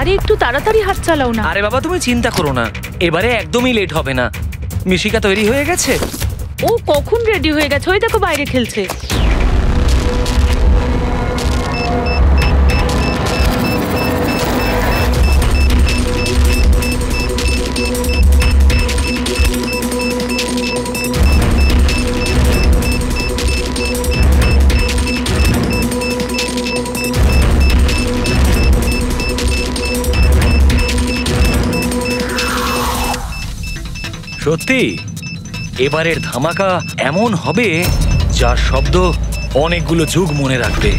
আরে একটু তাড়াতাড়ি হাত চালাও না। আরে বাবা তুমি চিন্তা করো না, এবারে একদমই লেট হবে না। মিশিকা তৈরি হয়ে গেছে? ও কখন রেডি হয়ে গেছে, ওই দেখো বাইরে খেলছে। সত্যি এবারের ধামাকা এমন হবে যার শব্দ অনেকগুলো যুগ মনে রাখবে।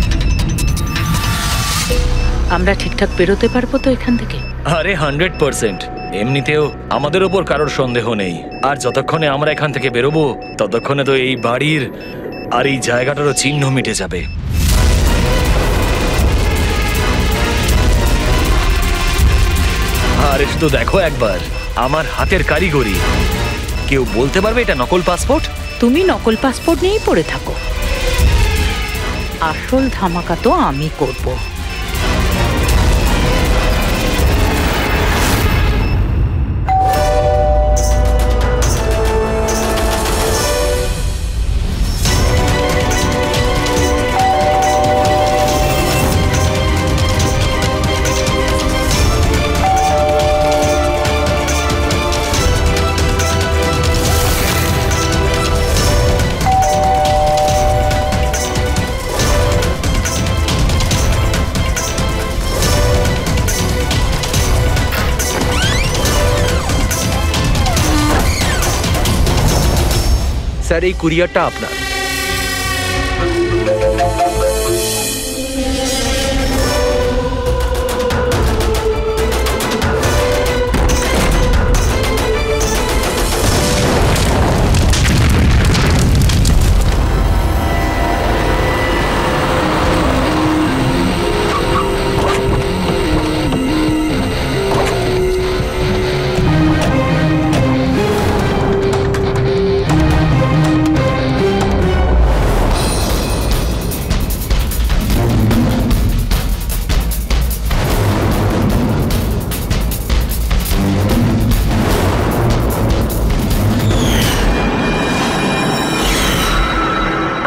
আমরা ঠিকঠাক বেরোতে পারবো তো এখান থেকে? আরে 100%। এমনিতেও আমাদের ওপর কারোর সন্দেহ নেই। আর যতক্ষণে আমরা এখান থেকে বেরোবো ততক্ষণে তো এই বাড়ির আর এই জায়গাটারও চিহ্ন মিটে যাবে। আরে শুধু দেখো একবার আমার হাতের কারিগরি। কেউ বলতে পারবে এটা নকল পাসপোর্ট? তুমি নকল পাসপোর্ট নিয়েই পড়ে থাকো, আসল ধামাকা তো আমি করব। স্যার এই কুরিয়ারটা আপনার।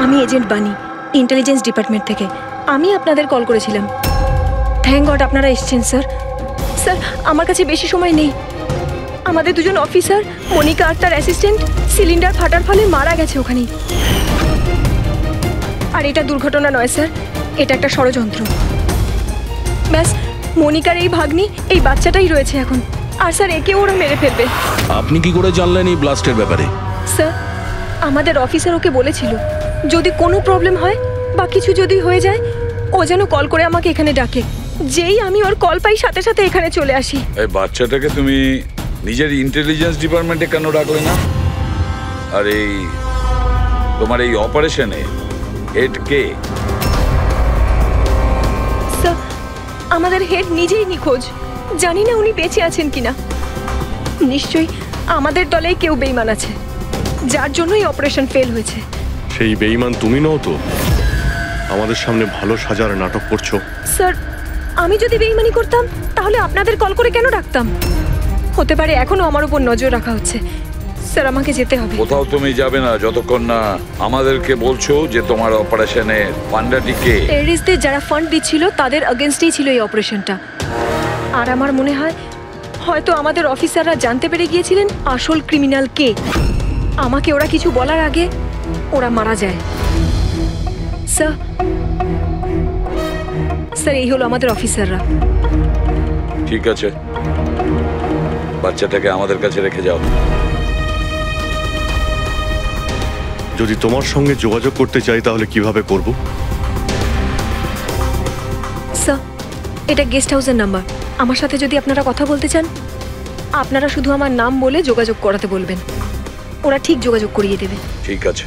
আমি এজেন্ট বানি, ইন্টেলিজেন্স ডিপার্টমেন্ট থেকে। আমি আপনাদের কল করেছিলাম। থ্যাংক গড আপনারা এসেছেন স্যার। স্যার আমার কাছে বেশি সময় নেই। আমাদের দুজন অফিসার মনিকা আর তার অ্যাসিস্ট্যান্ট সিলিন্ডার ফাটার ফলে মারা গেছে ওখানেই। আর এটা দুর্ঘটনা নয় স্যার, এটা একটা ষড়যন্ত্র। ব্যাস মনিকার এই ভাগ্নি এই বাচ্চাটাই রয়েছে এখন। আর স্যার একে ওরা মেরে ফেলবে। আপনি কি করে জানলেন এই ব্লাস্টের ব্যাপারে? স্যার আমাদের অফিসার ওকে বলেছিল যদি কোনো প্রবলেম হয় বা কিছু যদি হয়ে যায় ও যেন কল করে আমাকে এখানে ডাকে। যেই আমি ওর কল পাই সাথে সাথে এখানে চলে আসি। এই বাচ্চাটাকে তুমি নিজের ইন্টেলিজেন্স ডিপার্টমেন্টে কেন রাখলে না? আর এই তোমার এই অপারেশনে হেড কে? স্যার আমাদের হেড নিজেই নিখোঁজ, জানি না উনি বেঁচে আছেন কিনা। নিশ্চয়ই আমাদের দলেই কেউ বেইমান আছে যার জন্যই অপারেশন ফেল হয়েছে। সেই বেঈমান তুমি নও তো? আমাদের সামনে ভালো সাজার নাটক করছো। স্যার আমি যদি বেইমানি করতাম তাহলে আপনাদের কল করে কেন ডাকতাম? হতে পারে এখনো আমার উপর নজর রাখা হচ্ছে। স্যার আমাকে যেতে হবে। কোথাও তুমি যাবে না যতক্ষণ না আমাদেরকে বলছো যে তোমার অপারেশনে পান্ডাটি কে। টেররিস্টদের যারা ফান্ড দিচ্ছিল তাদের এগেইনস্টেই ছিল এই অপারেশনটা। আর আমার মনে হয় হয়তো আমাদের অফিসাররা জানতে পেরে গিয়েছিলেন আসল ক্রিমিনাল কে। আমাকে ওরা কিছু বলার আগে ওরা মারা যায়। স্যার স্যার এই হলো আমাদের অফিসাররা। ঠিক আছে, বাচ্চাটাকে আমাদের কাছে রেখে যাও। যদি তোমার সঙ্গে যোগাযোগ করতে চাই তাহলে কিভাবে করব? স্যার এটা গেস্ট হাউসের নাম্বার। আমার সাথে যদি আপনারা কথা বলতে চান আপনারা শুধু আমার নাম বলে যোগাযোগ করাতে বলবেন, ওরা ঠিক যোগাযোগ করিয়ে দেবে। ঠিক আছে।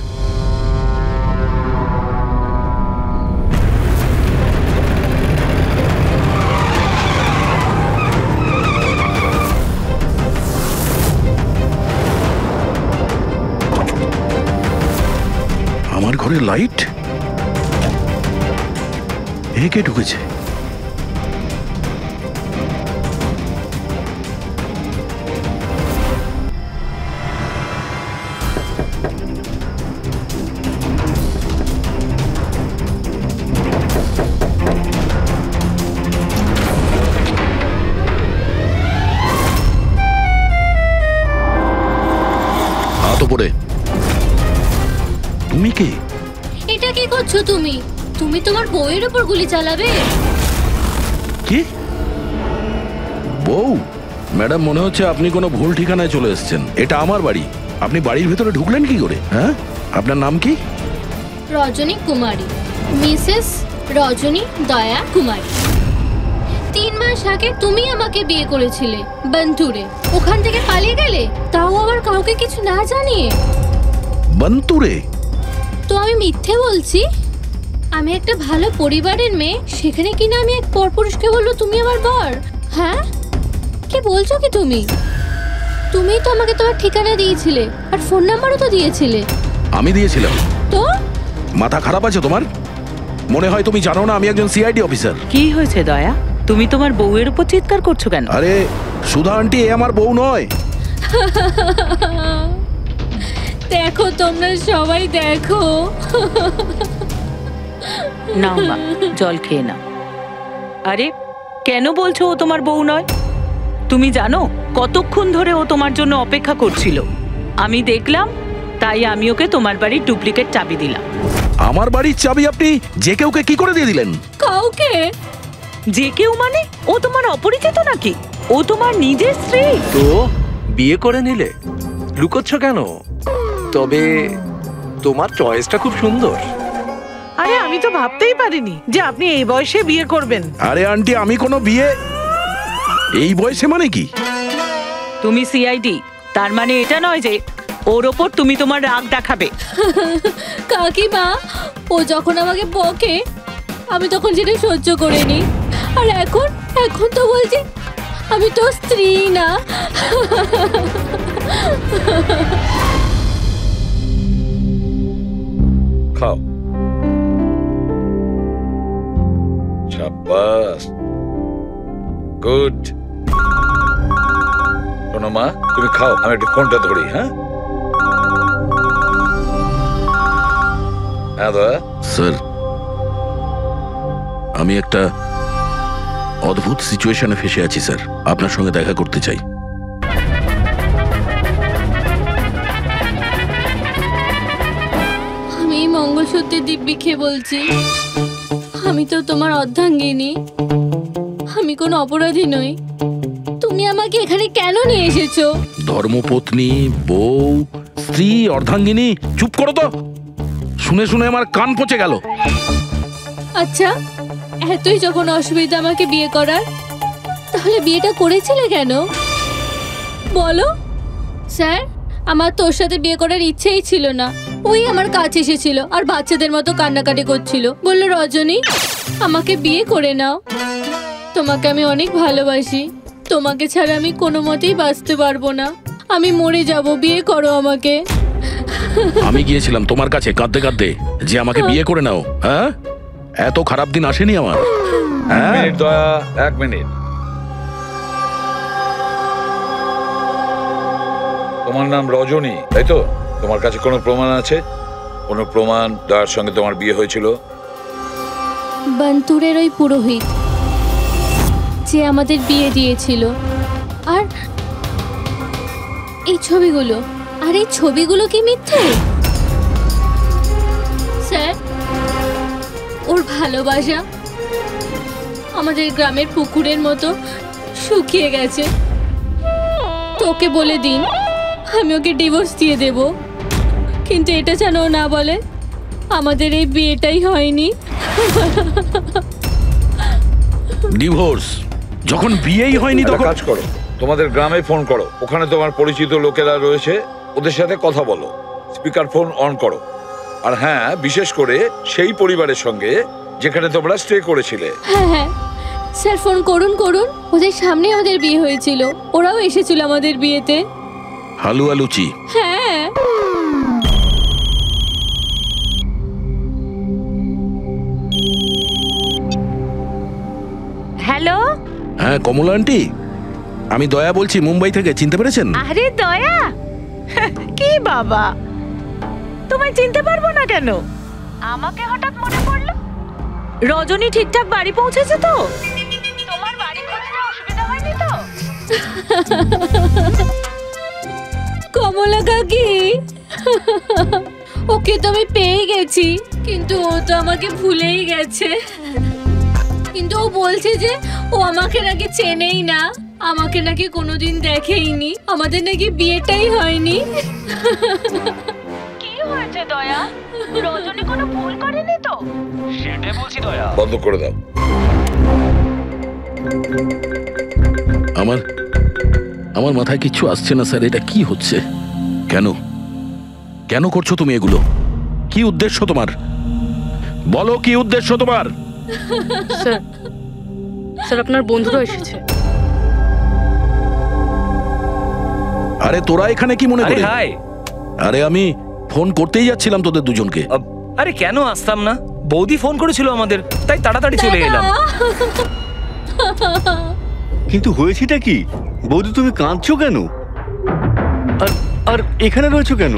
আমার ঘরে লাইট? এ কে ঢুকেছে? ওপরে। তুমি কে? এটা কি করছো তুমি? তুমি তোমার বউয়ের উপর গুলি চালাবে? কি বউ? ম্যাডাম, মনে হচ্ছে আপনি কোনো ভুল ঠিকানায় চলে এসেছেন। এটা আমার বাড়ি। আপনি বাড়ির ভেতরে ঢুকলেন কি করে? হ্যাঁ, আপনার নাম কি? রজনী কুমারী, মিসেস রজনী দয়া কুমারী। 3 মাস আগে তুমি আমাকে বিয়ে করেছিলে বন্তুরে। ওখান থেকে পালিয়ে গেলে, তাও আবার কাউকে কিছু না জানিয়ে। বন্তুরে? তো আমি মিথ্যে বলছি? আমি একটা ভালো পরিবারের মেয়ে, সেখানে কিনা আমি এক পরপুরুষকে বললো তুমি আমার বর? হ্যাঁ, কি বলছো কি তুমি? তুমিই তো আমাকে তোমার ঠিকানা দিয়েছিলে, আর ফোন নাম্বারও তো দিয়েছিলে। আমি দিয়েছিলাম? তো মাথা খারাপ আছে তোমার? মনে হয় তুমি জানো না আমি একজন সিআইডি অফিসার। কি হয়েছে দয়া? তুমি তোমার বউয়ের উপর চিৎকার করছো কেন? আরে সুধা আন্টি, এ আমার বউ নয়। দেখো, তোমরা সবাই দেখো। নাও মা, জল খেয়ে নাও। আরে কেন বলছো ও তোমার বউ নয়? তুমি জানো কতক্ষণ ধরে ও তোমার জন্য অপেক্ষা করছিল? আমি দেখলাম, তাই আমি ওকে তোমার বাড়ির ডুপ্লিকেট চাবি দিলাম। আমার বাড়ির চাবি আপনি যে কেউকে কি করে দিয়ে দিলেন? কাউকে? যে কেউ মানে? ও তোমার অপরিচিত নাকি? ও তোমার নিজের স্ত্রী। তো বিয়ে করে নিলে? লুকোচ্ছ কেন? তবে তোমার চয়েসটা খুব সুন্দর। আরে আমি তো ভাবতেই পারিনি যে আপনি এই বয়সে বিয়ে করবেন। আরে আন্টি, আমি কোনো বিয়ে এই বয়সে মানে কি? তুমি সিআইডি, তার মানে এটা নয় যে ওর ওপর তুমি তোমার রাগ দেখাবে। কাকিমা, ও যখন আমাকে বকে আমি তখন সেটা সহ্য করে নি, আর এখন তো বলছি আমি তো স্ত্রী না। খাও। শাবাশ, গুড। শোনো মা, তুমি খাও, আমি একটু ফোনটা ধরি। হ্যাঁ হ্যাঁ দয়া। স্যার, আমি একটা অদ্ভুত সিচুয়েশনে ফেসে আছি স্যার, আপনার সঙ্গে দেখা করতে চাই। আমি মঙ্গলসূত্রের দিব্যি খেয়ে বলছি, আমি তো তোমার অর্ধাঙ্গিনী, আমি কোনো অপরাধী নই। তুমি আমাকে এখানে কেন নিয়ে এসেছো? ধর্মপত্নী, বউ, স্ত্রী, অর্ধাঙ্গিনী, চুপ করো তো। শুনে শুনে আমার কান পচে গেল। আচ্ছা, এতই যখন অসুবিধা আমাকে বিয়ে করার, তাহলে বিয়েটা করেছিলে কেন বলো? স্যার, আমার তোর সাথে বিয়ে করার ইচ্ছেই ছিল না। ওই আমার কাছে এসেছিল আর বাচ্চাদের মতো কান্নাকাটি করছিল, বলল রজনী আমাকে বিয়ে করে নাও, তোমাকে আমি অনেক ভালোবাসি, তোমাকে ছাড়া আমি কোনো মতেই বাঁচতে পারবো না, আমি মরে যাব, বিয়ে করো আমাকে। আমি গিয়েছিলাম তোমার কাছে কাঁদতে কাঁদতে যে আমাকে বিয়ে করে নাও। হ্যাঁ, এত খারাপ দিন আসেনি আমার। হ্যাঁ, মিনিট দয়া, 1 মিনিট। তোমার নাম রজনী, তাই তো? তোমার কাছে কোনো প্রমাণ আছে? কোনো প্রমাণ দয়ার সঙ্গে তোমার বিয়ে হয়েছিল? বন্তুরের ওই পুরোহিত যে আমাদের বিয়ে দিয়েছিল, আর এই ছবিগুলো, আর এই ছবিগুলো কি মিথ্যে? স্যার, ওর ভালোবাসা আমাদের গ্রামের পুকুরের মতো শুকিয়ে গেছে। তোকে বলে দিন আমি ওকে ডিভোর্স দিয়ে দেব, কিন্তু এটা যেন ও না বলে আমাদের এই বিয়েটাই হয়নি। ডিভোর্স? যখন বিয়েই হয়নি একটা তখন কাজ করো, তোমাদের গ্রামে ফোন করো, ওখানে তোমার পরিচিত লোকেরা রয়েছে, ওদের সাথে কথা বলো, স্পিকার ফোন অন করো। আর হ্যাঁ, বিশেষ করে সেই পরিবারের সঙ্গে যেখানে তোমরা স্টে করেছিলে। হ্যাঁ হ্যাঁ স্যার, ফোন করুন করুন, ওদের সামনে আমাদের বিয়ে হয়েছিল, ওরাও এসেছিল আমাদের বিয়েতে। হালুয়া লুচি? হ্যাঁ। হ্যালো। হ্যাঁ কমলা আন্টি, আমি দয়া বলছি মুম্বাই থেকে, চিনতে পেরেছেন? আরে দয়া, কি বাবা, তোমায় চিনতে পারবো না কেন? আমাকে হঠাৎ মনে পড়লো। রজনী ঠিকঠাক বাড়ি পৌঁছেছে তো? তোমার বাড়ি খুঁজতে অসুবিধা হয়নি তো? কমলা কাকি, ওকে তো আমি পেয়ে গেছি, কিন্তু ও তো আমাকে ভুলেই গেছে। কিন্তু ও বলছে যে ও আমাকে নাকি চেনেই না, আমাকে নাকি কোনোদিন দেখেইনি, আমাদের নাকি বিয়েটাই হয়নি। কি হয়েছে দয়া? রজনী কোনো ভুল করেনি তো? সেটাই বলছি দয়া। বন্ধ করে দাও। আমার মাথায় কিচ্ছু আসছে না স্যার, এটা কি হচ্ছে? কেন কেন করছো তুমি এগুলো? কি উদ্দেশ্য তোমার? বলো কি উদ্দেশ্য তোমার? স্যার, স্যার আপনার বন্ধুরা এসেছে। আরে তোরা এখানে কি মনে আরে করে? হাই। আরে আমি ফোন করতেই যাচ্ছিলাম তোদের দুজনকে। আরে কেন আসতাম না? বৌদি ফোন করেছিল আমাদের, তাই তাড়াতাড়ি চলে এলাম। কিন্তু হয়েছেটা কি? বৌদি তুমি কাঁদছো কেন? আর আর এখানে রয়েছো কেন?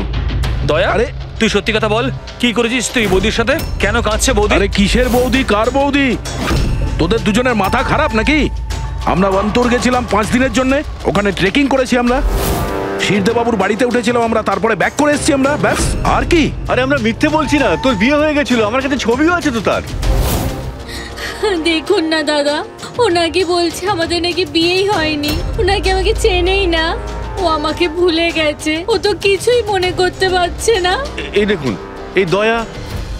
দয়া, আরে তুই সত্যি কথা বল, কি করেছিস তুই বৌদির সাথে? কেন কাঁদছে বৌদি? আরে কিসের বৌদি, কার বৌদি? তোদের দুজনের মাথা খারাপ নাকি? আমরা বন্তর গেছিলাম 5 দিনের জন্য, ওখানে ট্রেকিং করেছি আমরা। শিরদেবাবুর বাড়িতে উঠেছিলাম আমরা, তারপরে ব্যাক করে এসেছি আমরা, ব্যাস। আর কি? আরে আমরা মিথ্যে বলছি না, তোর বিয়ে হয়ে গেছিল, আমার কাছে ছবিও আছে তো তার। দেখুন না দাদা, ও নাকি বলছে আমাদের নাকি বিয়েই হয়নি, ও নাকি আমাকে চেনেই না, ও আমাকে ভুলে গেছে, ও তো কিছুই মনে করতে পারছে না। এই দেখুন, এই দয়া,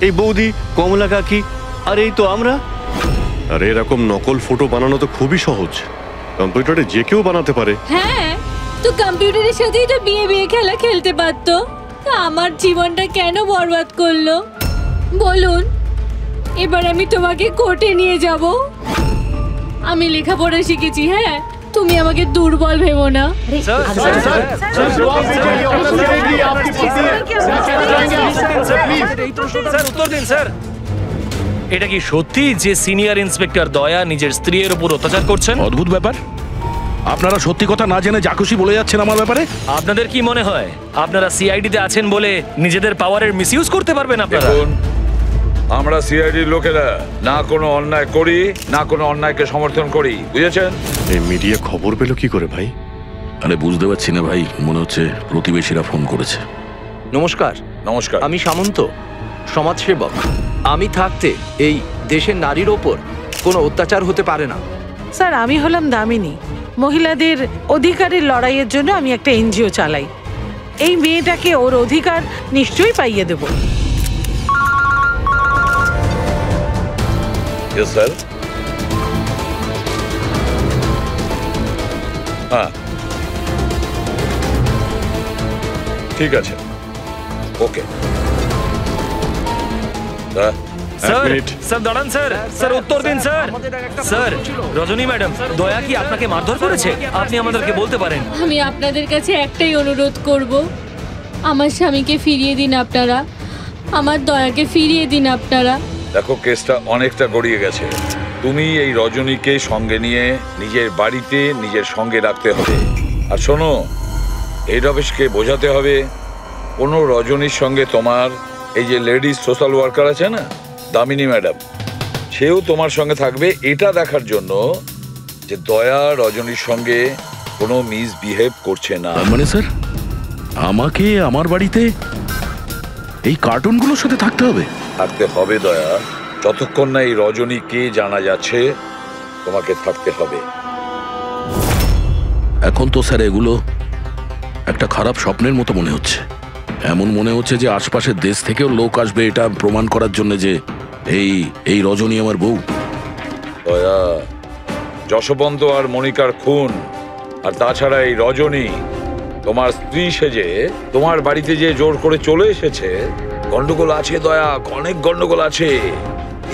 এই বৌদি, কমলা কাকি, আর এই তো আমরা। আরে এরকম নকল ফটো বানানো তো খুবই সহজ, কম্পিউটারে যে কেউ বানাতে পারে। হ্যাঁ, তো কম্পিউটারের সাথেই তো বিয়ে বিয়ে খেলা খেলতে পারতো। তা আমার জীবনটা কেন বরবাদ করলো বলুন? এবার আমি তোমাকে কোর্টে নিয়ে যাব। আমি লেখাপড়া শিখেছি, হ্যাঁ, তুমি আমাকে দুর্বল ভেবো না। উত্তর দিন স্যার। এটা কি সত্যি যে সিনিয়র ইন্সপেক্টর দয়া নিজের স্ত্রীর উপর অত্যাচার করছেন? অদ্ভুত ব্যাপার, আপনারা সত্যি কথা না জেনে যা খুশি বলে যাচ্ছেন আমার ব্যাপারে। আপনাদের কি মনে হয় আপনারা সিআইডিতে আছেন বলে নিজেদের পাওয়ারের মিসইউজ করতে পারবেন আপনারা? দেখুন, আমরা সিআইডির লোকেরা না কোনো অন্যায় করি, না কোনো অন্যায়কে সমর্থন করি, বুঝেছেন? এই মিডিয়া খবর পেলো কি করে ভাই? আরে বুঝতে পারছি না ভাই, মনে হচ্ছে প্রতিবেশীরা ফোন করেছে। নমস্কার। নমস্কার। আমি সামন্ত, সমাজসেবক। আমি থাকতে এই দেশের নারীর ওপর কোনো অত্যাচার হতে পারে না। স্যার, আমি হলাম দামিনী। মহিলাদের অধিকারের লড়াইয়ের জন্য আমি একটা এনজিও চালাই। এই মেয়েটাকে ওর অধিকার নিশ্চয়ই পাইয়ে দেব। Yes sir. হ্যাঁ, ঠিক আছে, ওকে। স্যার, স্যার দাঁড়ান স্যার, স্যার উত্তর দিন স্যার। স্যার, রজনী ম্যাডাম, দয়া কি আপনাকে মারধর করেছে? আপনি আমাদেরকে বলতে পারেন। আমি আপনাদের কাছে একটাই অনুরোধ করব, আমার স্বামীকে ফিরিয়ে দিন আপনারা, আমার দয়াকে ফিরিয়ে দিন আপনারা। দেখো, কেসটা অনেকটা গড়িয়ে গেছে। তুমি এই রজনীকে সঙ্গে নিয়ে নিজের বাড়িতে নিজের সঙ্গে রাখতে হবে। আর শোনো, হেড অফিসকে বোঝাতে হবে কোনো রজনীর সঙ্গে তোমার এই যে লেডিস সোশ্যাল ওয়ার্কার আছে না, দামিনী ম্যাডাম, সেও তোমার সঙ্গে থাকবে, এটা দেখার জন্য যে দয়া রজনীর সঙ্গে কোনো মিসবিহেভ করছে না। মানে স্যার, আমাকে আমার বাড়িতে এই কার্টুনগুলোর সাথে থাকতে হবে? থাকতে হবে দয়া, যতক্ষণ না এই রজনী কে জানা যাচ্ছে, তোমাকে থাকতে হবে। এখন তো স্যার এগুলো একটা খারাপ স্বপ্নের মতো মনে হচ্ছে। এমন মনে হচ্ছে যে আশপাশের দেশ থেকেও লোক আসবে এটা প্রমাণ করার জন্য যে এই রজনী আমার বউ। দয়া, যশবন্ত আর মনিকার খুন, আর তাছাড়া এই রজনী তোমার স্ত্রী সেজে তোমার বাড়িতে যে জোর করে চলে এসেছে, গন্ডগোল আছে দয়া, অনেক গন্ডগোল আছে।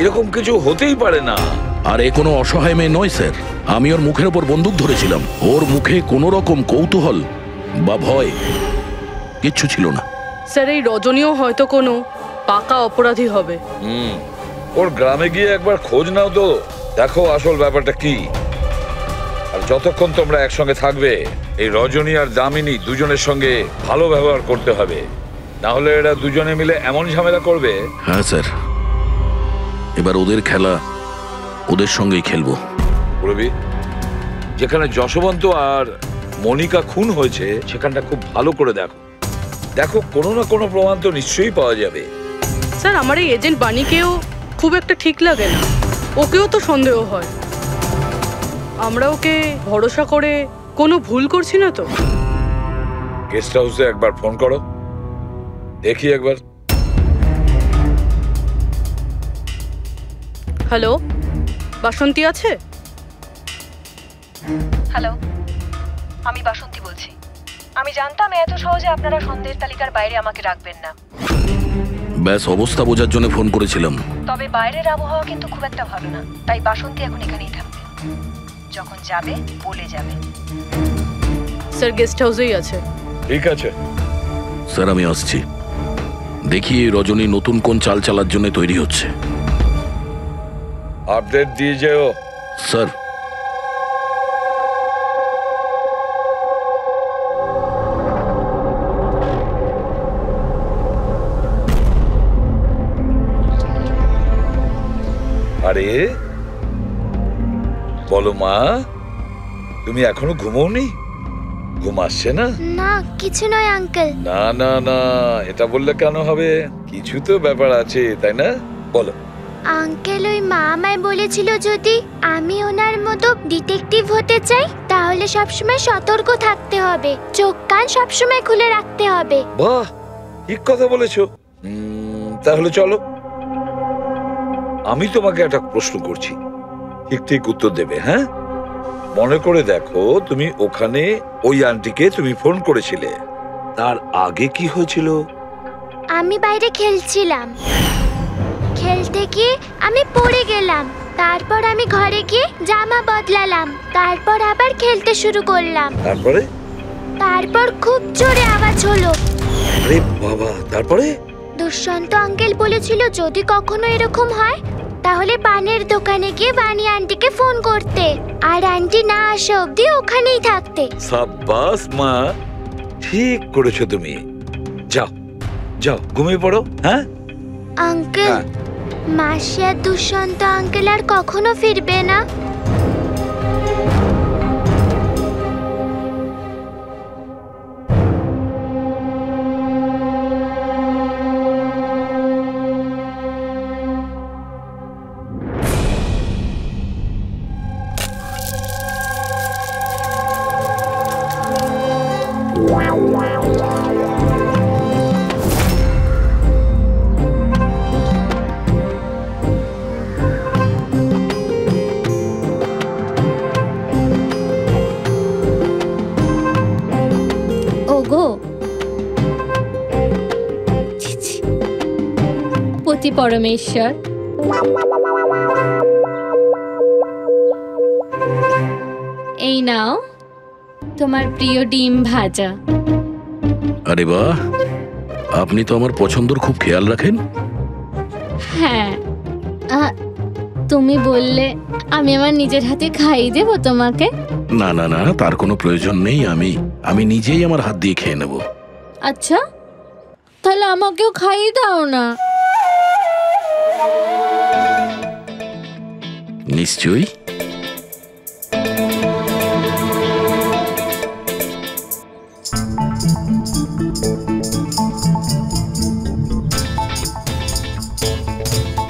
এরকম কিছু হতেই পারে না। আর এ কোনো অসহায় মেয়ে নয় স্যার, আমি ওর মুখের ওপর বন্দুক ধরেছিলাম, ওর মুখে কোনো রকম কৌতূহল বা ভয় কিচ্ছু ছিল না। স্যার, এই রজনীও হয়তো কোনো পাকা অপরাধী হবে। ওর গ্রামে গিয়ে একবার খোঁজ নাও তো, দেখো আসল ব্যাপারটা কি। আর যতক্ষণ তোমরা একসঙ্গে থাকবে, এই রজনী আর দামিনী দুজনের সঙ্গে ভালো ব্যবহার করতে হবে, না হলে এরা দুজনে মিলে এমন ঝামেলা করবে। হ্যাঁ স্যার, এবার ওদের খেলা ওদের সঙ্গেই খেলবো। পুরবি, যেখানে যশবন্ত আর মনিকা খুন হয়েছে সেখানটা খুব ভালো করে দেখো, দেখো কোনো না কোনো প্রমাণ তো নিশ্চয়ই পাওয়া যাবে। স্যার আমার এই এজেন্ট বানিকেও খুব একটা ঠিক লাগে না, ওকেও তো সন্দেহ হয়। আমরা ওকে ভরসা করে কোনো ভুল করছি না তো? গেস্ট হাউসে একবার ফোন করো, দেখি একবার। হ্যালো, বাসন্তী আছে? হ্যালো, আমি বাসন্তী বলছি। আমি জানতাম এত সহজে আপনারা সন্দেহের তালিকার বাইরে আমাকে রাখবেন না। ব্যাস অবস্থা বোঝার জন্য ফোন করেছিলাম। তবে বাইরের আবহাওয়া কিন্তু খুব একটা ভালো না, তাই বাসন্তী এখন এখানেই থাকবে। যখন যাবে বলে যাবে। স্যার গেস্ট হাউসেই আছে। ঠিক আছে স্যার, আমি আসছি। দেখি এই রজনী নতুন কোন চাল চালার জন্য তৈরি হচ্ছে। আপডেট দিয়ে যেও। স্যার। আরে বলো মা, তুমি এখনো ঘুমোওনি? ঘুম আসছে না? না কিছু নয় আঙ্কেল। না না না, এটা বললে কেন হবে? কিছু তো ব্যাপার আছে, তাই না? বলো। আঙ্কেল ওই মা আমায় বলেছিল যদি আমি ওনার মতো ডিটেকটিভ হতে চাই তাহলে সবসময় সতর্ক থাকতে হবে, চোখ কান সবসময় খুলে রাখতে হবে। বাহ, ঠিক কথা বলেছো। তাহলে চলো, আমি তোমাকে একটা প্রশ্ন করছি, ঠিক ঠিক উত্তর দেবে। হ্যাঁ, মনে করে দেখো, তুমি ওখানে ওই আন্টিকে তুমি ফোন করেছিলে, তার আগে কি হয়েছিল? আমি বাইরে খেলছিলাম, খেলতে গিয়ে আমি পড়ে গেলাম, তারপর আমি ঘরে গিয়ে জামা বদলালাম, তারপর আবার খেলতে শুরু করলাম। তারপর খুব জোরে আওয়াজ হলো। আরে বাবা, তারপরে? দুষ্যন্ত আঙ্কেল বলেছিল যদি কখনো এরকম হয় তাহলে পানের দোকানে গিয়ে বানি আন্টিকে ফোন করতে, আর আন্টি না আসা অবধি ওখানেই থাকতে। সাব্বাস মা, ঠিক করেছো তুমি। যাও যাও, ঘুমিয়ে পড়ো। হ্যাঁ আঙ্কেল, মাসি আর দুষ্যন্ত আঙ্কেল আর কখনো ফিরবে না? পতি পরমেশ্বর, এই নাও তোমার প্রিয় ডিম ভাজা। আরে বাহ, আপনি তো আমার পছন্দের খুব খেয়াল রাখেন। হ্যাঁ, তুমি বললে আমি আমার নিজের হাতে খাইয়ে দেবো তোমাকে। না না না, তার কোনো প্রয়োজন নেই, আমি নিজেই আমার হাত দিয়ে খেয়ে নেব। আচ্ছা, তাহলে আমাকেও খাইয়ে দাও না। নিশ্চয়ই।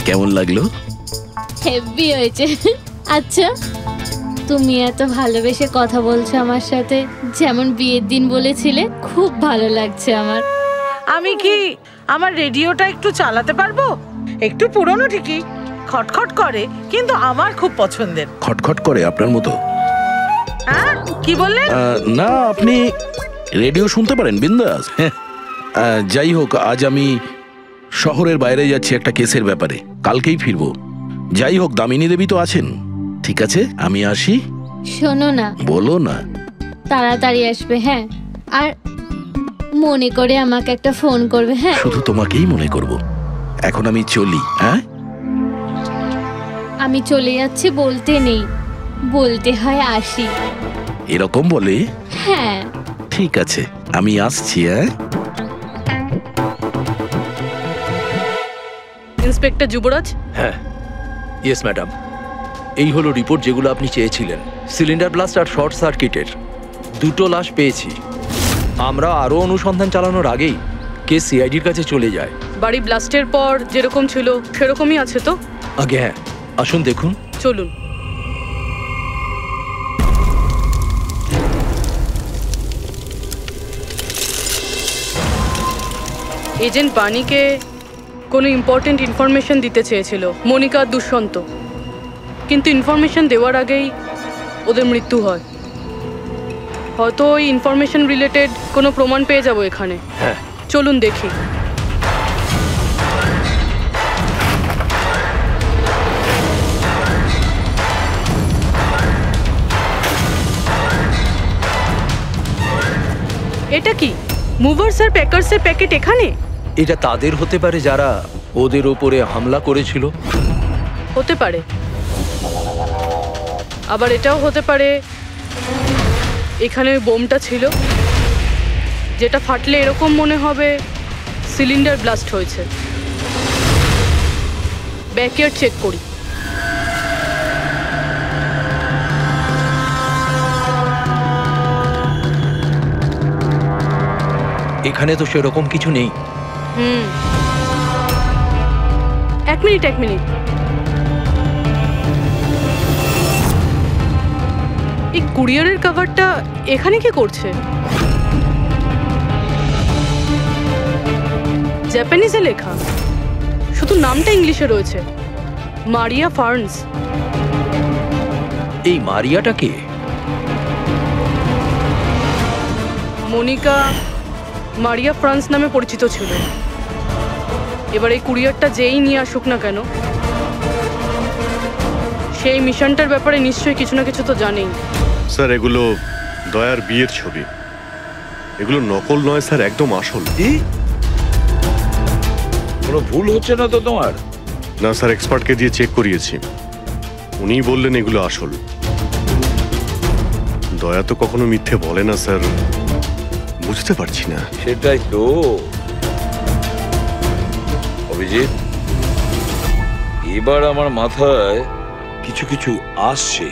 কেমন লাগলো? হেভি হয়েছে। আচ্ছা, তুমি এত ভালোবেসে কথা বলছো আমার সাথে, যেমন বিয়ের দিন বলেছিলে, খুব ভালো লাগছে আমার। আমি কি আমার রেডিওটা একটু চালাতে পারবো? একটু পুরনো ঠিকই, খটখট করে, কিন্তু আমার খুব পছন্দের। খটখট করে আপনার মতো? হ্যাঁ, কি বললেন? না, আপনি রেডিও শুনতে পারেন বিন্দাস। যাই হোক, আজ আমি শহরের বাইরে যাচ্ছি একটা কেসের ব্যাপারে, কালকেই ফিরবো। যাই হোক, দামিনী দেবী তো আছেন। ঠিক আছে, আমি আসি। শোনো না। বলো না। তাড়াতাড়ি আসবে, হ্যাঁ? আর মনে করে আমাকে একটা ফোন করবে। হ্যাঁ, শুধু তোমাকেই মনে করব। এখন আমি চলি। হ্যাঁ, আমি চলে যাচ্ছি বলতে নেই, বলতে হয় আসি। এরকম বলে? হ্যাঁ। ঠিক আছে, আমি আসছি। হ্যাঁ। ইন্সপেক্টর যুবরাজ? হ্যাঁ, ইয়েস ম্যাডাম। এই হলো রিপোর্ট যেগুলো আপনি চেয়েছিলেন। সিলিন্ডার ব্লাস্ট আর শর্ট সার্কিটের দুটো লাশ পেয়েছি। আমরা আরও অনুসন্ধান চালানোর আগেই কেস সিআইডির কাছে চলে যায়। বাড়ি ব্লাস্টের পর যেরকম ছিল সেরকমই আছে তো? আগে হ্যাঁ, আসুন দেখুন। চলুন। এজেন্ট বাণীকে কোনো ইম্পর্টেন্ট ইনফরমেশন দিতে চেয়েছিল মনিকা আর দুষ্যন্ত, কিন্তু ইনফরমেশন দেওয়ার আগেই ওদের মৃত্যু হয়। হয়তো ওই ইনফরমেশন রিলেটেড কোনো প্রমাণ পেয়ে যাবো এখানে। হ্যাঁ, চলুন দেখি। এটা কি মুভার্স আর প্যাকার্সের প্যাকেট এখানে? এটা তাদের হতে পারে যারা ওদের ওপরে হামলা করেছিল। হতে পারে, আবার এটাও হতে পারে এখানে ওই বোমটা ছিল যেটা ফাটলে এরকম মনে হবে সিলিন্ডার ব্লাস্ট হয়েছে। ব্যাকইয়ার্ড চেক করি। এখানে তো সেরকম কিছু নেই। এক মিনিট। এই কুরিয়ারের কভারটা এখানে কি করছে? জাপানিজে লেখা, শুধু নামটা ইংলিশে রয়েছে, মারিয়া ফার্নস। এই মারিয়াটা কে? মনিকা মারিয়া ফ্রান্স নামে পরিচিত ছিল। এবার এই কুরিয়ারটা যেই নিয়ে আসুক না কেন, সেই মিশনটার ব্যাপারে নিশ্চয়ই কিছু না কিছু তো জানেই। স্যার এগুলো দয়ার বিয়ের ছবি, এগুলো নকল নয় স্যার, একদম আসল। কোনো ভুল হচ্ছে না তো তোমার? না স্যার, এক্সপার্টকে দিয়ে চেক করিয়েছি, উনিই বললেন এগুলো আসল। দয়া তো কখনো মিথ্যে বলে না স্যার, বুঝতে পারছি না। সেটাই তো অভিজিৎ, এবার আমার মাথায় কিছু কিছু আসছে।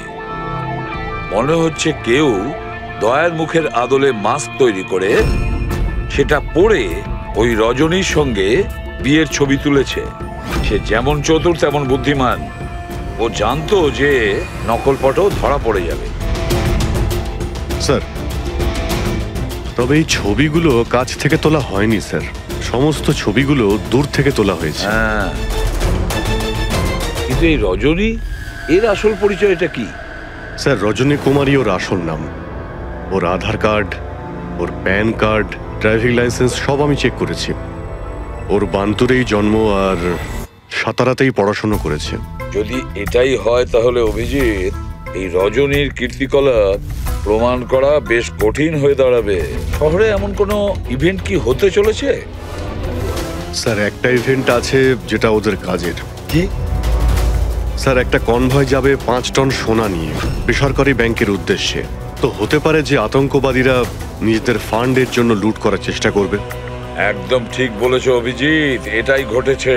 মনে হচ্ছে কেউ দয়ার মুখের আদলে মাস্ক তৈরি করে সেটা পরে ওই রজনীর সঙ্গে বিয়ের ছবি তুলেছে। সে যেমন চতুর তেমন বুদ্ধিমান। ও জানতো যে নকল ফটো ধরা পড়ে যাবে। স্যার তবে এই ছবিগুলো কাছ থেকে তোলা হয়নি স্যার, সমস্ত ছবিগুলো দূর থেকে তোলা হয়েছে। হ্যাঁ, কিন্তু এই রজনী, এর আসল পরিচয়টা কি? স্যার রজনী কুমারী ওর আসল নাম। ওর আধার কার্ড, ওর প্যান কার্ড, ড্রাইভিং লাইসেন্স সব আমি চেক করেছি। ওর বান্তুরেই জন্ম আর সাতারাতেই পড়াশোনা করেছে। যদি এটাই হয় তাহলে অভিজিৎ, এই রজনীর কীর্তিকলাপ প্রমাণ করা বেশ কঠিন হয়ে দাঁড়াবে। শহরে এমন কোনো ইভেন্ট কি হতে চলেছে? স্যার একটা ইভেন্ট আছে যেটা ওদের কাজের। কি? স্যার একটা কনভয় যাবে 5 টন সোনা নিয়ে বেসরকারি ব্যাংকের উদ্দেশ্যে। তো হতে পারে যে আতঙ্কবাদীরা নিজেদের ফান্ডের জন্য লুট করার চেষ্টা করবে। একদম ঠিক বলেছো অভিজিৎ, এটাই ঘটেছে।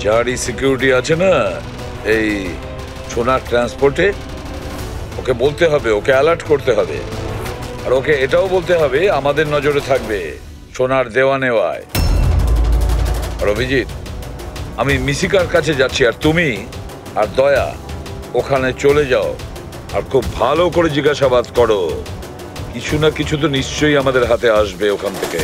যারই সিকিউরিটি আছে না এই সোনার ট্রান্সপোর্টে, ওকে বলতে হবে, ওকে অ্যালার্ট করতে হবে। আর ওকে এটাও বলতে হবে আমাদের নজরে থাকবে সোনার দেওয়া নেওয়ায়। আর অভিজিৎ, আমি মিশিকার কাছে যাচ্ছি, আর তুমি আর দয়া ওখানে চলে যাও আর খুব ভালো করে জিজ্ঞাসাবাদ করো। কিছু না কিছু তো নিশ্চয়ই আমাদের হাতে আসবে ওখান থেকে।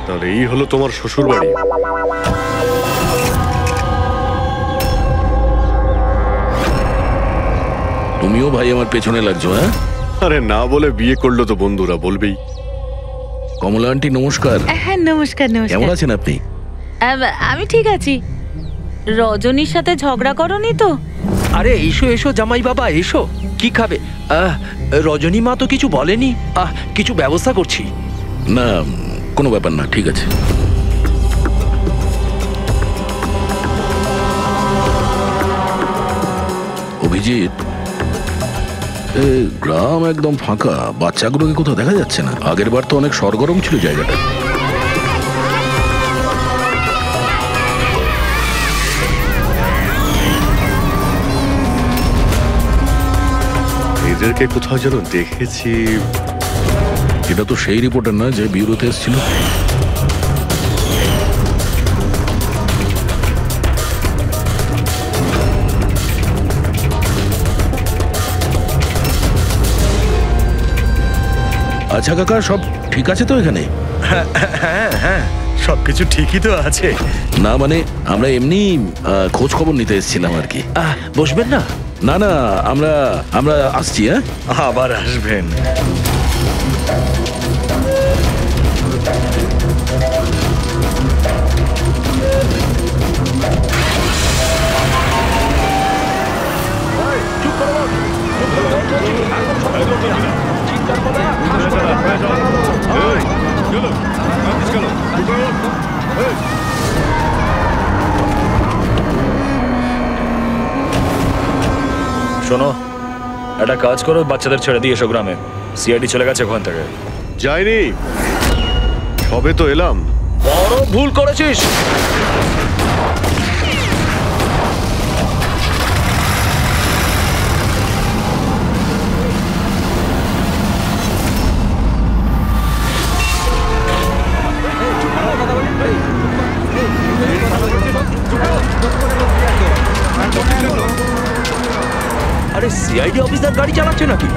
তাহলে এই হলো তোমার শ্বশুর বাড়ি। তুমিও ভাই আমার পেছনে লাগছো? হ্যাঁ, আরে না বলে বিয়ে করলো তো বন্ধুরা বলবেই। কমলা আন্টি নমস্কার। হ্যাঁ নমস্কার। কেমন আছেন আপনি? আমি ঠিক আছি। রজনীর সাথে ঝগড়া করনি তো? আরে এসো এসো জামাই বাবা, এসো। কি খাবে? রজনী মা তো কিছু বলেনি। কিছু ব্যবস্থা করছি। না কোনো ব্যাপার না, ঠিক আছে। অভিজিৎ, গ্রাম একদম ফাঁকা, বাচ্চাগুলোকে কোথাও দেখা যাচ্ছে না। আগের বার তো অনেক সরগরম ছিল জায়গাটা। এদেরকে কোথাও যেন দেখেছি। এটা তো সেই রিপোর্টার না যে ব্যুরোতে এসেছিল। আচ্ছা কাকা, সব ঠিক আছে তো এখানে? হ্যাঁ হ্যাঁ হ্যাঁ, সবকিছু ঠিকই তো আছে। না মানে আমরা এমনি খোঁজ খবর নিতে এসেছিলাম আর কি। বসবেন না? না না, আমরা আমরা আসছি। হ্যাঁ, আবার আসবেন। শোনো, একটা কাজ করো, বাচ্চাদের ছেড়ে দিয়ে এসো গ্রামে। সিআইডি চলে গেছে ওখান থেকে। যাইনি, সবে তো এলাম। বড় ভুল করেছিস। আরে সিআইডি অফিসার গাড়ি চালাচ্ছে নাকি?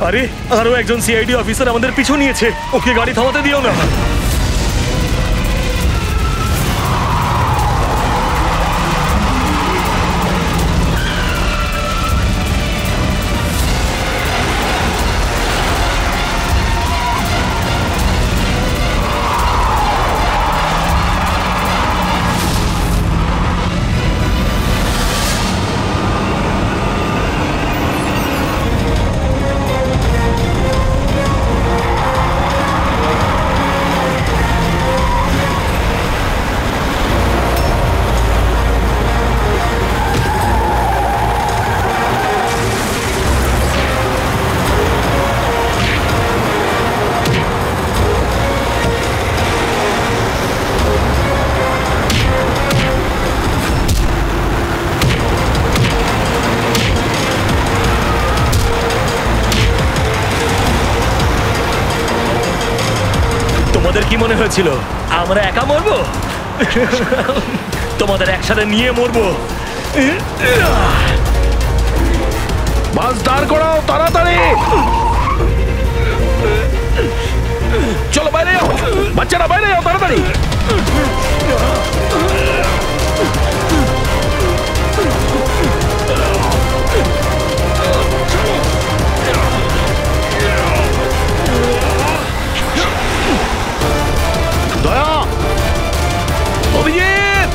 আরে আরো একজন সিআইডি অফিসার আমাদের পিছু নিয়েছে, ওকে গাড়ি থামাতে দিও না। তোমাদের কি মনে হয়েছিল আমরা একা মরবো? তোমাদের একসাথে নিয়ে মরবো। বাস দাঁড় করাও তাড়াতাড়ি। চলো বাইরে যাও, বাচ্চারা বাইরে যাও তাড়াতাড়ি। দয়া, অভিজিৎ,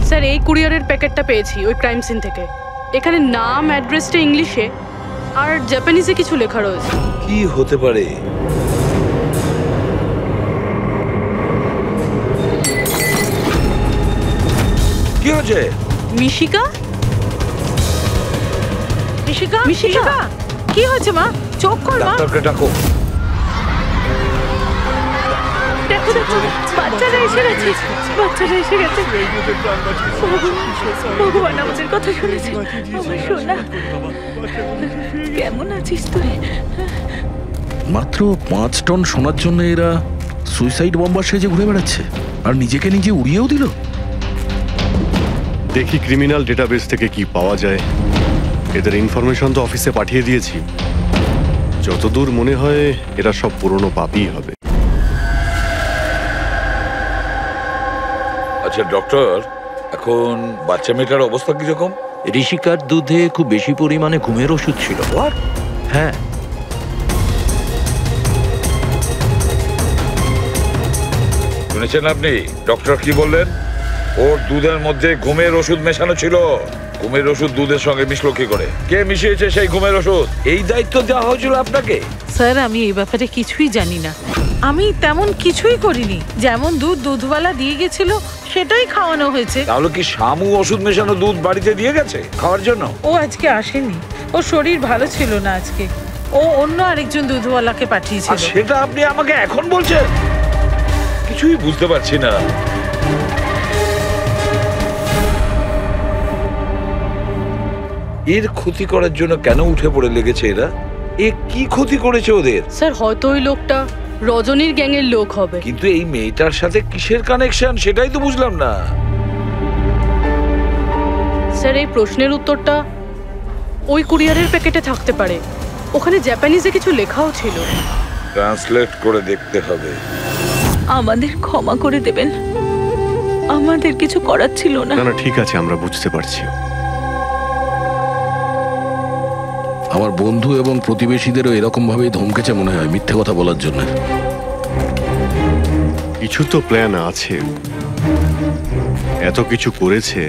স্যার এই কুরিয়ারের প্যাকেটটা পেয়েছি ওই ক্রাইম সিন থেকে। এখানে নাম অ্যাড্রেসটা ইংলিশে আর জাপানিজে কিছু লেখা রয়েছে। কি হতে পারে? কি হচ্ছে? মিশিকা? মিশিকা, মিশিকা, কি হয়েছে মা? চোখ খোল মা। ডাক্তারকে ডাকো। দেখো দেখো, বাচ্চারা এসে গেছে, বাচ্চারা এসে গেছে। ভগবান আমাদের কথা শুনেছে। আমার সোনা, কেমন আছিস তুই? মাত্র 5 টন সোনার জন্য এরা সুইসাইড বম্বার সেজে ঘুরে বেড়াচ্ছে আর নিজেকে নিজে উড়িয়েও দিল। দেখি ক্রিমিনাল ডেটাবেস থেকে কি পাওয়া যায়। এদের ইনফরমেশন তো অফিসে পাঠিয়ে দিয়েছি। যতদূর মনে হয় এরা সব পুরনো পাপই হবে। আচ্ছা ডক্টর, এখন বাচ্চা মেয়েটার অবস্থা কিরকম? ঋষিকার দুধে খুব বেশি পরিমাণে ঘুমের ওষুধ ছিল। হ্যাঁ, শুনেছেন আপনি ডক্টর কি বললেন? ওর দুধের মধ্যে ঘুমের ওষুধ মেশানো ছিল। ঘুমের ওষুধ দুধের সঙ্গে মিশলো কি করে? কে মিশিয়েছে সেই ঘুমের ওষুধ? এই দায়িত্ব দেওয়া হয়েছিল আপনাকে? স্যার আমি এই ব্যাপারে কিছুই জানি না। আমি তেমন কিছুই করিনি। যেমন দুধ দুধওয়ালা দিয়ে গেছিল সেটাই খাওয়ানো হয়েছে। তাহলে কি শামু ওষুধ মেশানো দুধ বাড়িতে দিয়ে গেছে খাওয়ার জন্য? ও আজকে আসেনি, ওর শরীর ভালো ছিল না আজকে। ও অন্য আরেকজন দুধওয়ালাকে আর পাঠিয়েছিল। সেটা আপনি আমাকে এখন বলছেন? কিছুই বুঝতে পারছি না। এর ক্ষতি করার জন্য কেন উঠে পড়ে লেগেছে এরা? এ কি ক্ষতি করেছে ওদের? স্যার হয়তো ওই লোকটা রজনীর গ্যাংয়ের লোক হবে। কিন্তু এই মেয়েটার সাথে কিসের কানেকশন সেটাই তো বুঝলাম না। স্যার এই প্রশ্নের উত্তরটা ওই কুরিয়ারের প্যাকেটে থাকতে পারে। ওখানে জাপানিজে কিছু লেখাও ছিল। ট্রান্সলেট করে দেখতে হবে। আমাদের ক্ষমা করে দেবেন, আমাদের কিছু করার ছিল না। না না ঠিক আছে, আমরা বুঝতে পারছি। আমার বন্ধু এবং প্রতিবেশীদেরও এরকম ভাবেই ধমকেছে মনে হয় মিথ্যে কথা বলার জন্য। কিছু তো প্ল্যান আছে। এত কিছু করেছে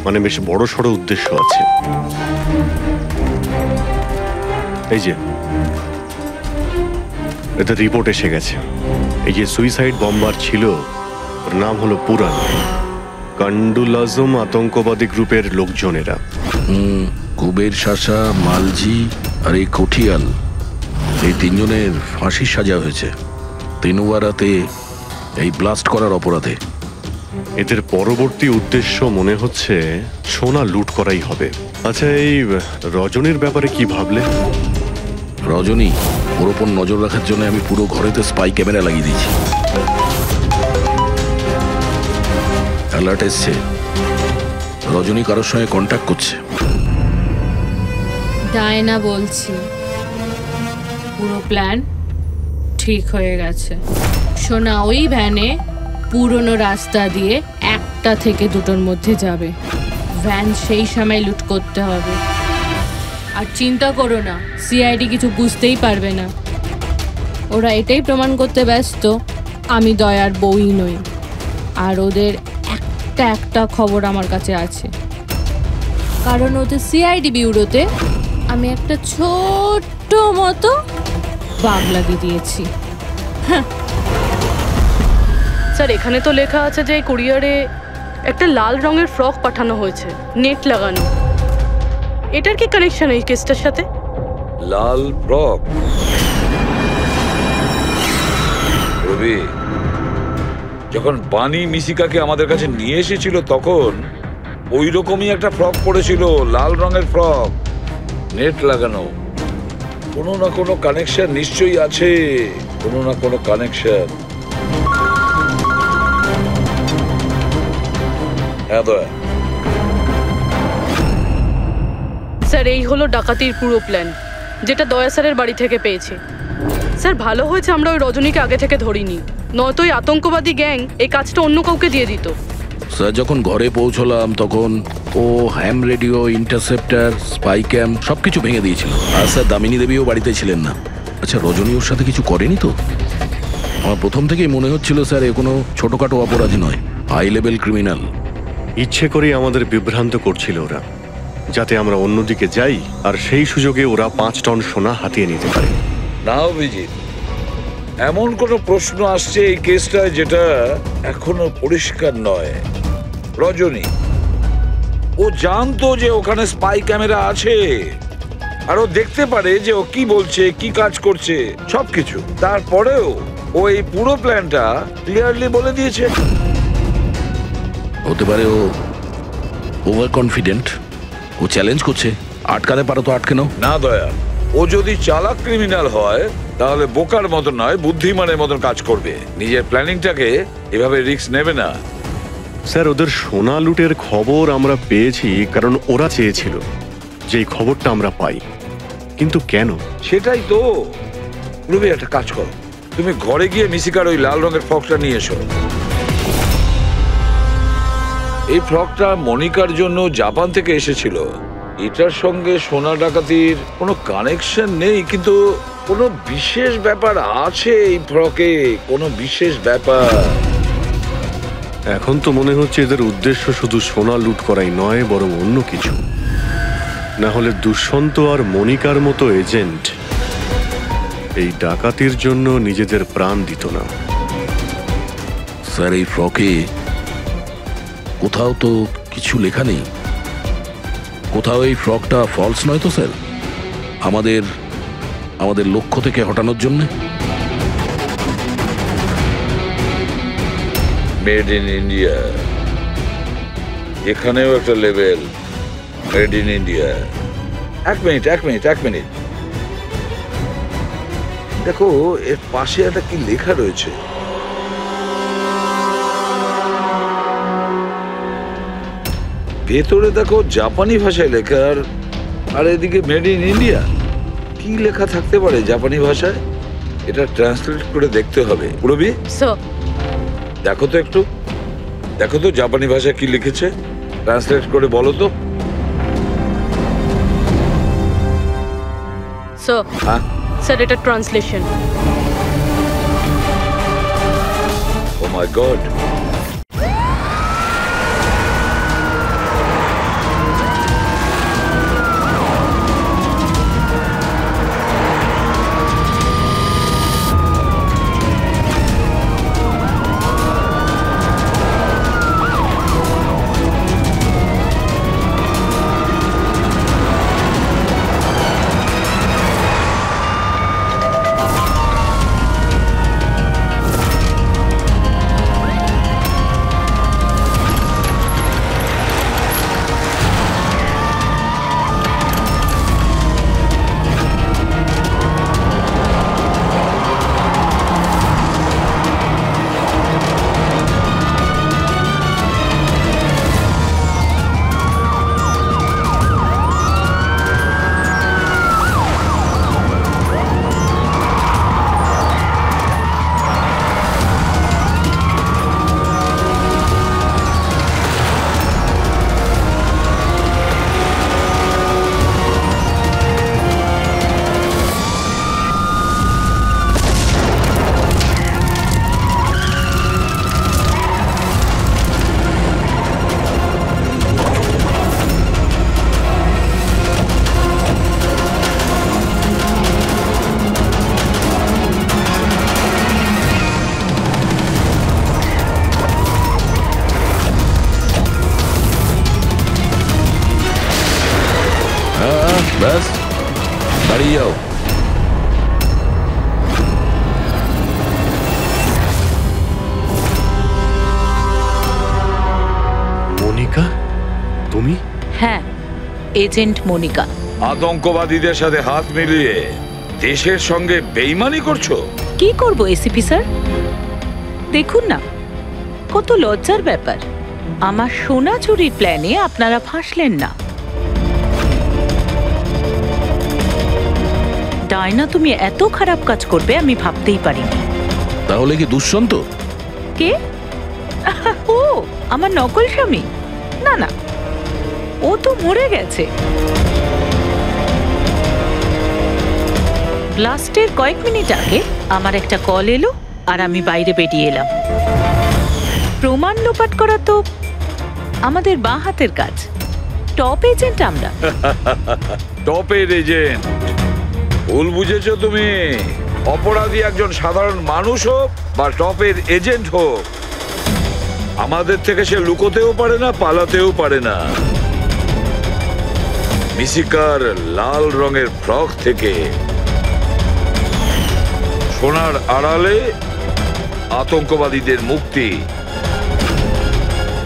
মানে বেশ বড় সড় উদ্দেশ্য আছে। এই যে এটা রিপোর্ট এসে গেছে। এই যে সুইসাইড বম্বার ছিল ওর নাম হলো পুরান। কান্ডুল আজম আতঙ্কবাদী গ্রুপের লোকজনেরা। কুবের শাসা, মালজি আর এই কঠিয়াল, এই তিনজনের ফাঁসির সাজা হয়েছে তিনুয়ারাতে এই ব্লাস্ট করার অপরাধে। এদের পরবর্তী উদ্দেশ্য মনে হচ্ছে সোনা লুট করাই হবে। আচ্ছা এই রজনীর ব্যাপারে কি ভাবলে? রজনী, ওর ওপর নজর রাখার জন্য আমি পুরো ঘরেতে স্পাই ক্যামেরা লাগিয়ে দিয়েছি। অ্যালার্ট এসছে, রজনী কারোর সঙ্গে কন্ট্যাক্ট করছে। ডায়না বলছি পুরো প্ল্যান ঠিক হয়ে গেছে। সোনা ওই ভ্যানে পুরনো রাস্তা দিয়ে 1টা থেকে 2টোর মধ্যে যাবে। ভ্যান সেই সময় লুট করতে হবে। আর চিন্তা করো না, সিআইডি কিছু বুঝতেই পারবে না। ওরা এটাই প্রমাণ করতে ব্যস্ত আমি দয়ার বউই নই। আর ওদের একটা খবর আমার কাছে আছে, কারণ ওদের সিআইডি ব্যুরোতে আমি একটা ছোট্ট মতো বাগ লাগিয়ে দিয়েছি। স্যার এখানে তো লেখা আছে যে এই কুরিয়ারে একটা লাল রঙের ফ্রক পাঠানো হয়েছে, নেট লাগানো। এটার কি কানেকশন এই কেসটার সাথে? লাল ফ্রক? রবি, যখন বানি মিশিকাকে আমাদের কাছে নিয়ে এসেছিল তখন ওই রকমই একটা ফ্রক পরেছিল, লাল রঙের ফ্রক, নেট লাগানো। কোনো না কোনো কানেকশন নিশ্চয়ই আছে, কোনো না কোনো কানেকশন। হ্যাঁ দয়া। স্যার এই হলো ডাকাতির পুরো প্ল্যান, যেটা দয়া স্যারের বাড়ি থেকে পেয়েছি। স্যার ভালো হয়েছে আমরা ওই রজনীকে আগে থেকে ধরিনি, নয়তো ওই আতঙ্কবাদী গ্যাং এই কাজটা অন্য কাউকে দিয়ে দিত। স্যার যখন ঘরে পৌঁছলাম তখন ও হ্যাম রেডিও, ইন্টারসেপ্টার, স্পাই ক্যাম সবকিছু ভেঙে দিয়েছিল। আর স্যার দামিনী দেবীও বাড়িতে ছিলেন না। আচ্ছা রজনী ওর সাথে কিছু করেনি তো? আমার প্রথম থেকেই মনে হচ্ছিল স্যার এ কোনো ছোটখাটো অপরাধী নয়, হাই লেভেল ক্রিমিনাল। ইচ্ছে করেই আমাদের বিভ্রান্ত করছিল ওরা, যাতে আমরা অন্যদিকে যাই আর সেই সুযোগে ওরা 5 টন সোনা হাতিয়ে নিতে পারে। না অভিজিৎ, এমন কোনো প্রশ্ন আসছে এই কেসটায় যেটা এখনো পরিষ্কার নয়। রজনী ও জানতো যে ওখানে স্পাই ক্যামেরা আছে, আর ও দেখতে পারে যে ও কি বলছে, কি কাজ করছে, সবকিছু। তারপরেও ও এই পুরো প্ল্যানটা ক্লিয়ারলি বলে দিয়েছে। হতে পারে ও ওভার কনফিডেন্ট, ও চ্যালেঞ্জ করছে। আটকাতে পারো তো আটকে নাও। না দয়া, ও যদি চালাক ক্রিমিনাল হয় তাহলে বোকার মতন নয়, বুদ্ধিমানের মতন কাজ করবে। নিজের প্ল্যানিংটাকে এভাবে রিস্ক নেবে না। স্যার ওদের সোনা লুটের খবর আমরা পেয়েছি কারণ ওরা চেয়েছিল যে এই খবরটা আমরা পাই। কিন্তু কেন? সেটাই তো। রবি একটা কাজ করো, তুমি ঘরে গিয়ে মিশিকার ওই লাল রঙের ফ্রকটা নিয়ে এসো। এই ফ্রকটা মনিকার জন্য জাপান থেকে এসেছিল। এটার সঙ্গে সোনা ডাকাতির কোনো কানেকশন নেই, কিন্তু কোনো বিশেষ ব্যাপার আছে এই ফ্রকে, কোনো বিশেষ ব্যাপার। এখন তো মনে হচ্ছে এদের উদ্দেশ্য শুধু সোনা লুট করাই নয়, বরং অন্য কিছু। না হলে দুষ্যন্ত আর মনিকার মতো এজেন্ট এই ডাকাতির জন্য নিজেদের প্রাণ দিত না। স্যার, এই ফ্রকে কোথাও তো কিছু লেখা নেই। কোথাও এই ফ্রকটা ফলস নয় তো স্যার? আমাদের লক্ষ্য থেকে হটানোর জন্য। মেড ইন ইন্ডিয়া, এখানেও একটা লেভেল মেড ইন ইন্ডিয়া। এক মিনিট দেখো, এর পাশে একটা কি লেখা রয়েছে। ভেতরে দেখো জাপানি ভাষায় লেখা, আর এদিকে মেড ইন ইন্ডিয়া। কি লেখা থাকতে পারে জাপানি ভাষায়? এটা ট্রান্সলেট করে দেখতে হবে। পুরবি, দেখো তো জাপানি ভাষায় কি লিখেছে, ট্রান্সলেট করে বলো তো। স্যার, এটা ট্রান্সলেশন। ও মাই গড! ব্যাস, দাঁড়িয়ে যাও। মনিকা, তুমি? হ্যাঁ, এজেন্ট মনিকা। আতঙ্কবাদীদের সাথে হাত মিলিয়ে দেশের সঙ্গে বেইমানি করছো? কি করব এসিপি স্যার? দেখুন না, কত লজ্জার ব্যাপার। আমার সোনা চুরির প্ল্যানে আপনারা ফাঁসলেন না। ডায়না, তুমি এত খারাপ কাজ করবে আমি ভাবতেই পারিনি। তাহলে কি দুষ্যন্ত? কে? ও আমার নকল স্বামী? না না, ও তো মরে গেছে। ব্লাস্টের কয়েক মিনিট আগে আমার একটা কল এলো আর আমি বাইরে বেরিয়ে এলাম। প্রমাণ লোপাট করা তো আমাদের বাঁ হাতের কাজ। টপ এজেন্ট আমরা। টপের এজেন্ট? ভুল বুঝেছো তুমি। অপরাধী একজন সাধারণ মানুষ হোক বা টপের এজেন্ট হোক, আমাদের থেকে সে লুকোতেও পারে না, পালাতেও পারে না। মিশিকার লাল রঙের ফ্রক থেকে সোনার আড়ালে আতঙ্কবাদীদের মুক্তি।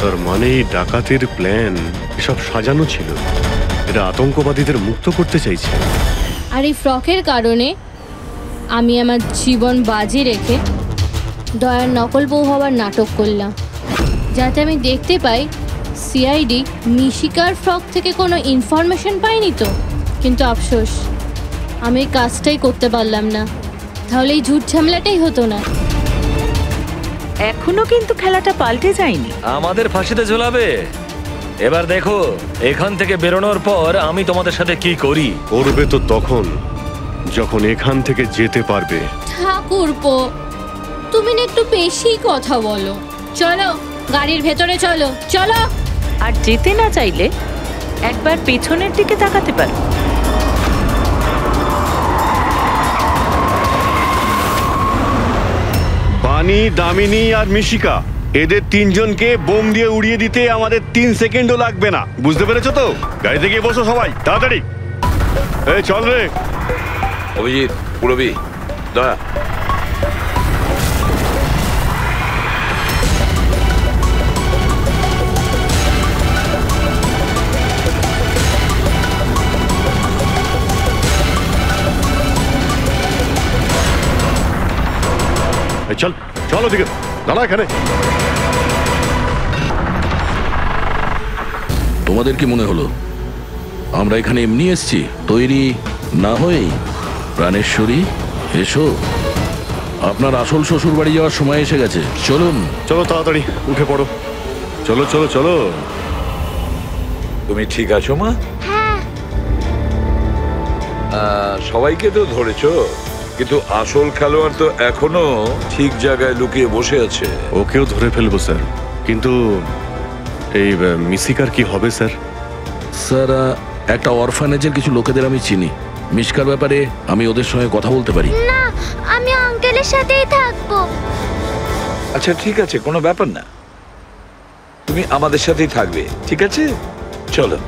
তার মানে ডাকাতের প্ল্যান এসব সাজানো ছিল। এরা আতঙ্কবাদীদের মুক্ত করতে চাইছে। আর এই ফ্রকের কারণে আমি আমার জীবন বাজি রেখে দয়ার নকল বউ হওয়ার নাটক করলাম, যাতে আমি দেখতে পাই সিআইডি মিশিকার ফ্রক থেকে কোনো ইনফরমেশন পাইনি তো। কিন্তু আফসোস, আমি এই কাজটাই করতে পারলাম না, তাহলে এই ঝুট ঝামেলাটাই হতো না। এখনো কিন্তু খেলাটা পাল্টে যায়নি। আমাদের ফাঁসিতে ঝোলাবে। এবার দেখো এখান থেকে বেরোনোর পর আমি তোমাদের সাথে কি করি। করবে তো তখন যখন এখান থেকে যেতে পারবে। ঠাকুরপো, তুমি না একটু বেশি কথা বলো। চলো গাড়ির ভেতরে চলো চলো। আর যেতে না চাইলে একবার পেছনের দিকে তাকাতে পারো। বানি, দামিনী আর মিশিকা, এদের তিনজনকে বোম দিয়ে উড়িয়ে দিতে আমাদের 3 সেকেন্ডও লাগবে না। বুঝতে পেরেছো তো? গাড়িতে গিয়ে বসো সবাই, তাড়াতাড়ি। এই চল রে। অভিজিৎ, পুরবি, দয়া। এই চল চল ওদিকে, দাঁড়া এখানে। তোমাদের কি মনে হলো আমরা এখানে এমনি এসছি? তৈরি না হয়েই? প্রাণেশ্বরী, এসো, আপনার আসল শ্বশুর বাড়ি যাওয়ার সময় এসে গেছে। চলুন। চলো তাড়াতাড়ি উঠে পড়ো, চলো চলো চলো। তুমি ঠিক আছো মা? হ্যাঁ। সবাইকে তো ধরেছো, কিন্তু আসল খেলোয়াড় তো এখনো ঠিক জায়গায় লুকিয়ে বসে আছে। ওকেও ধরে ফেলবো স্যার, কিন্তু এই মিশিকার কি হবে স্যার? স্যার, একটা অরফানেজের কিছু লোকেদের আমি চিনি। মিশকার ব্যাপারে আমি ওদের সঙ্গে কথা বলতে পারি। না, আমি আঙ্কেলের সাথেই থাকবো। আচ্ছা ঠিক আছে, কোনো ব্যাপার না, তুমি আমাদের সাথেই থাকবে, ঠিক আছে? চলো।